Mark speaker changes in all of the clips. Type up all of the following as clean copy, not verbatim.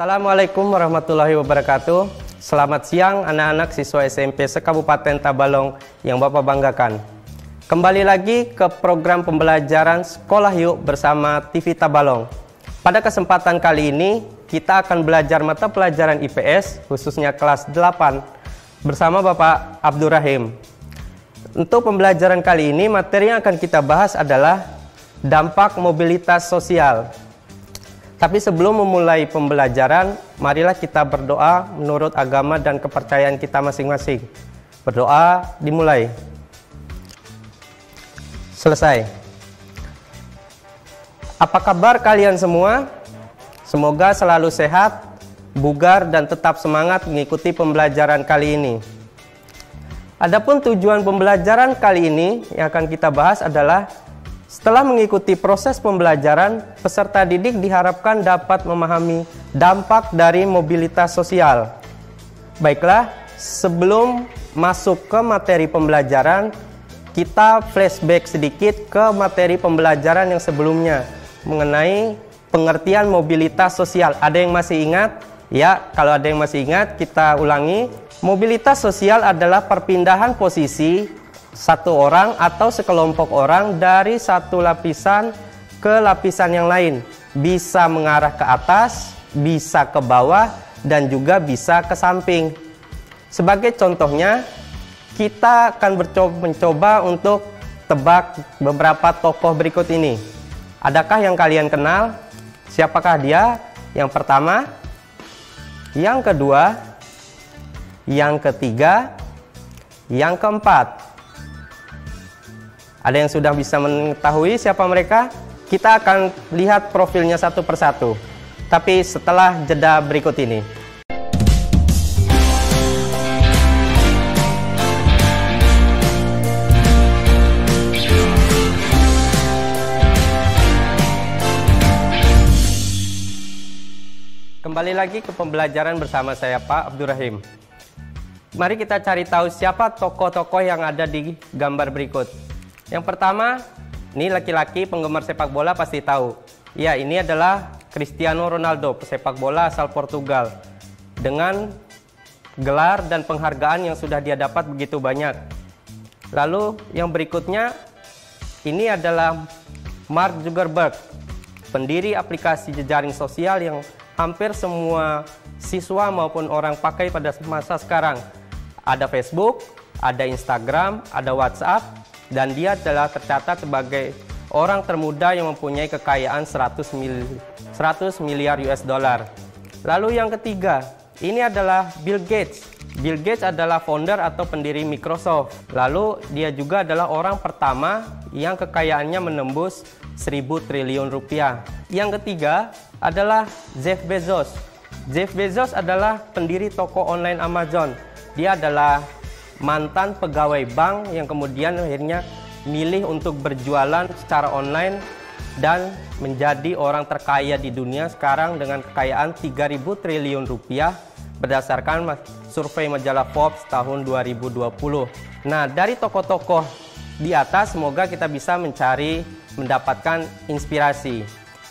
Speaker 1: Assalamualaikum warahmatullahi wabarakatuh. Selamat siang anak-anak siswa SMP se-Kabupaten Tabalong yang Bapak banggakan. Kembali lagi ke program pembelajaran Sekolah Yuk bersama TV Tabalong. Pada kesempatan kali ini kita akan belajar mata pelajaran IPS khususnya kelas 8 bersama Bapak Abdurrahim. Untuk pembelajaran kali ini materi yang akan kita bahas adalah dampak mobilitas sosial. Tapi sebelum memulai pembelajaran, marilah kita berdoa menurut agama dan kepercayaan kita masing-masing. Berdoa dimulai. Selesai. Apa kabar kalian semua? Semoga selalu sehat, bugar, dan tetap semangat mengikuti pembelajaran kali ini. Adapun tujuan pembelajaran kali ini yang akan kita bahas adalah setelah mengikuti proses pembelajaran, peserta didik diharapkan dapat memahami dampak dari mobilitas sosial. Baiklah, sebelum masuk ke materi pembelajaran, kita flashback sedikit ke materi pembelajaran yang sebelumnya mengenai pengertian mobilitas sosial. Ada yang masih ingat? Ya, kalau ada yang masih ingat, kita ulangi. Mobilitas sosial adalah perpindahan posisi satu orang atau sekelompok orang dari satu lapisan ke lapisan yang lain. Bisa mengarah ke atas, bisa ke bawah, dan juga bisa ke samping. Sebagai contohnya, kita akan mencoba untuk tebak beberapa tokoh berikut ini. Adakah yang kalian kenal? Siapakah dia? Yang pertama, yang kedua, yang ketiga, yang keempat. Ada yang sudah bisa mengetahui siapa mereka? Kita akan lihat profilnya satu persatu. Tapi setelah jeda berikut ini. Kembali lagi ke pembelajaran bersama saya Pak Abdurrahim. Mari kita cari tahu siapa tokoh-tokoh yang ada di gambar berikut. Yang pertama, ini laki-laki penggemar sepak bola pasti tahu. Ya, ini adalah Cristiano Ronaldo, pesepak bola asal Portugal. Dengan gelar dan penghargaan yang sudah dia dapat begitu banyak. Lalu yang berikutnya, ini adalah Mark Zuckerberg, pendiri aplikasi jejaring sosial yang hampir semua siswa maupun orang pakai pada masa sekarang. Ada Facebook, ada Instagram, ada WhatsApp. Dan dia adalah tercatat sebagai orang termuda yang mempunyai kekayaan 100 miliar US dollar. Lalu yang ketiga, ini adalah Bill Gates. Bill Gates adalah founder atau pendiri Microsoft. Lalu dia juga adalah orang pertama yang kekayaannya menembus 1.000 triliun rupiah. Yang ketiga adalah Jeff Bezos. Jeff Bezos adalah pendiri toko online Amazon. Dia adalah mantan pegawai bank yang kemudian akhirnya milih untuk berjualan secara online dan menjadi orang terkaya di dunia sekarang dengan kekayaan 3.000 triliun rupiah berdasarkan survei majalah Forbes tahun 2020. Nah, dari tokoh-tokoh di atas semoga kita bisa mendapatkan inspirasi.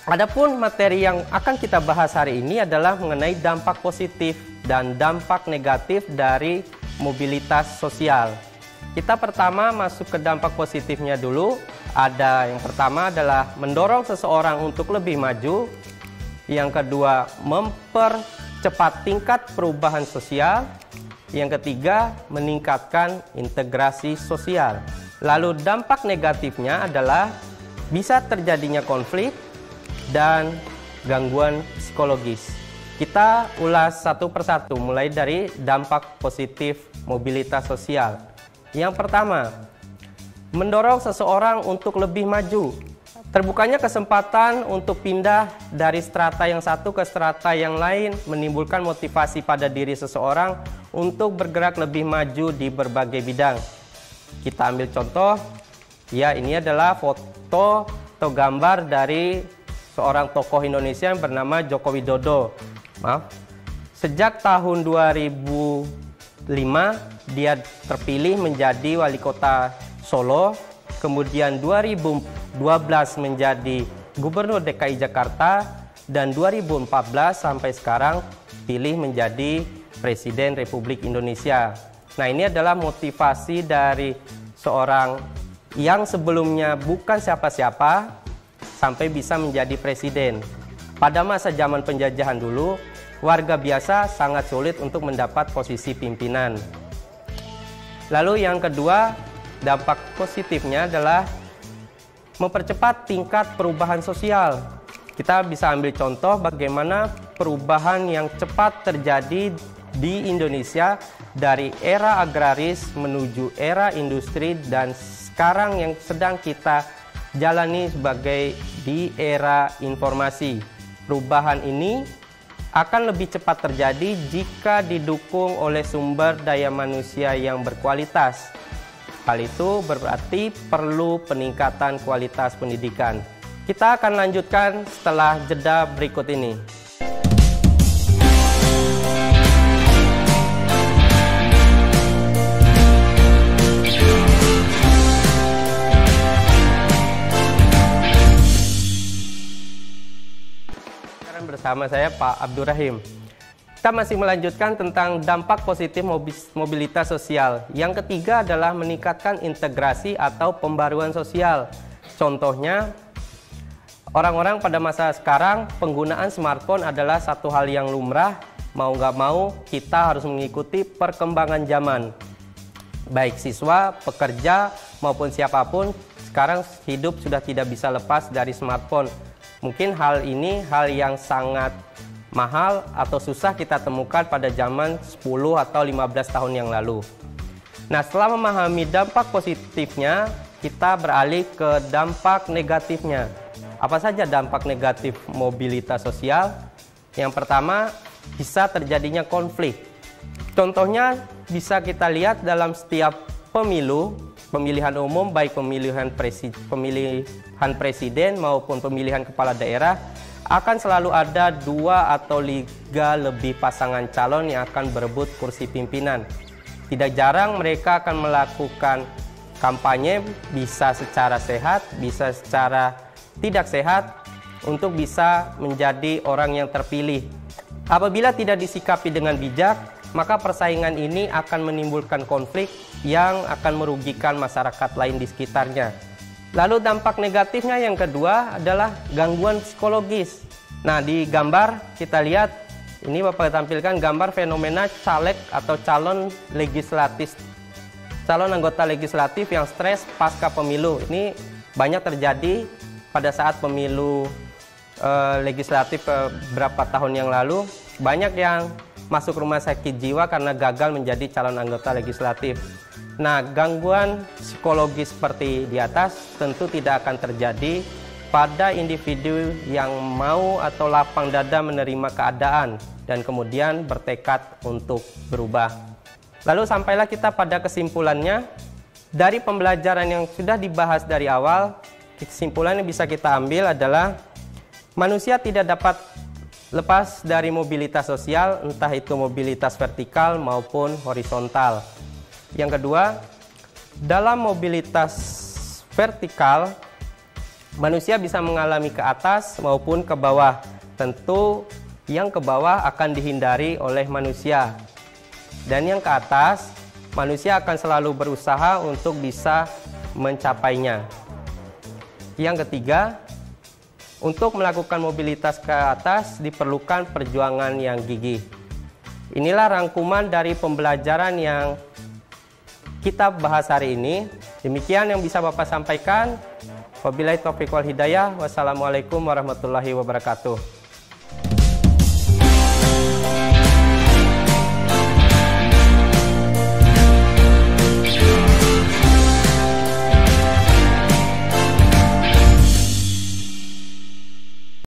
Speaker 1: Adapun materi yang akan kita bahas hari ini adalah mengenai dampak positif dan dampak negatif dari mobilitas sosial. Kita pertama masuk ke dampak positifnya dulu. Ada yang pertama adalah mendorong seseorang untuk lebih maju. Yang kedua, mempercepat tingkat perubahan sosial. Yang ketiga, meningkatkan integrasi sosial. Lalu dampak negatifnya adalah bisa terjadinya konflik dan gangguan psikologis. Kita ulas satu persatu mulai dari dampak positif mobilitas sosial. Yang pertama, mendorong seseorang untuk lebih maju. Terbukanya kesempatan untuk pindah dari strata yang satu ke strata yang lain menimbulkan motivasi pada diri seseorang untuk bergerak lebih maju di berbagai bidang. Kita ambil contoh, ya ini adalah foto atau gambar dari seorang tokoh Indonesia yang bernama Joko Widodo. Sejak tahun 2005 dia terpilih menjadi wali kota Solo, kemudian 2012 menjadi Gubernur DKI Jakarta, dan 2014 sampai sekarang pilih menjadi Presiden Republik Indonesia. Nah, ini adalah motivasi dari seorang yang sebelumnya bukan siapa-siapa sampai bisa menjadi presiden. Pada masa zaman penjajahan dulu, warga biasa sangat sulit untuk mendapat posisi pimpinan. Lalu yang kedua, dampak positifnya adalah mempercepat tingkat perubahan sosial. Kita bisa ambil contoh bagaimana perubahan yang cepat terjadi di Indonesia dari era agraris menuju era industri, dan sekarang yang sedang kita jalani sebagai di era informasi. Perubahan ini akan lebih cepat terjadi jika didukung oleh sumber daya manusia yang berkualitas. Hal itu berarti perlu peningkatan kualitas pendidikan. Kita akan lanjutkan setelah jeda berikut ini. Bersama saya Pak Abdurrahim. Kita masih melanjutkan tentang dampak positif mobilitas sosial. Yang ketiga adalah meningkatkan integrasi atau pembaruan sosial. Contohnya, orang-orang pada masa sekarang penggunaan smartphone adalah satu hal yang lumrah. Mau nggak mau kita harus mengikuti perkembangan zaman. Baik siswa, pekerja maupun siapapun sekarang hidup sudah tidak bisa lepas dari smartphone. Mungkin hal ini hal yang sangat mahal atau susah kita temukan pada zaman 10 atau 15 tahun yang lalu. Nah, setelah memahami dampak positifnya, kita beralih ke dampak negatifnya. Apa saja dampak negatif mobilitas sosial? Yang pertama, bisa terjadinya konflik. Contohnya bisa kita lihat dalam setiap pemilihan umum, baik pemilihan presiden maupun pemilihan kepala daerah, akan selalu ada 2 atau 3 lebih pasangan calon yang akan berebut kursi pimpinan. Tidak jarang mereka akan melakukan kampanye, bisa secara sehat, bisa secara tidak sehat, untuk bisa menjadi orang yang terpilih. Apabila tidak disikapi dengan bijak, maka persaingan ini akan menimbulkan konflik yang akan merugikan masyarakat lain di sekitarnya. Lalu dampak negatifnya yang kedua adalah gangguan psikologis. Nah, di gambar kita lihat, ini Bapak tampilkan gambar fenomena caleg atau calon anggota legislatif yang stres pasca pemilu. Ini banyak terjadi pada saat pemilu legislatif beberapa tahun yang lalu. Banyak yang masuk rumah sakit jiwa karena gagal menjadi calon anggota legislatif. Nah, gangguan psikologis seperti di atas tentu tidak akan terjadi pada individu yang mau atau lapang dada menerima keadaan dan kemudian bertekad untuk berubah. Lalu sampailah kita pada kesimpulannya. Dari pembelajaran yang sudah dibahas dari awal, kesimpulan yang bisa kita ambil adalah manusia tidak dapat lepas dari mobilitas sosial, entah itu mobilitas vertikal maupun horizontal. Yang kedua, dalam mobilitas vertikal, manusia bisa mengalami ke atas maupun ke bawah. Tentu yang ke bawah akan dihindari oleh manusia. Dan yang ke atas, manusia akan selalu berusaha untuk bisa mencapainya. Yang ketiga, untuk melakukan mobilitas ke atas diperlukan perjuangan yang gigih. Inilah rangkuman dari pembelajaran yang kita bahas hari ini. Demikian yang bisa Bapak sampaikan. Wabillahi taufiq wal hidayah. Wassalamualaikum warahmatullahi wabarakatuh.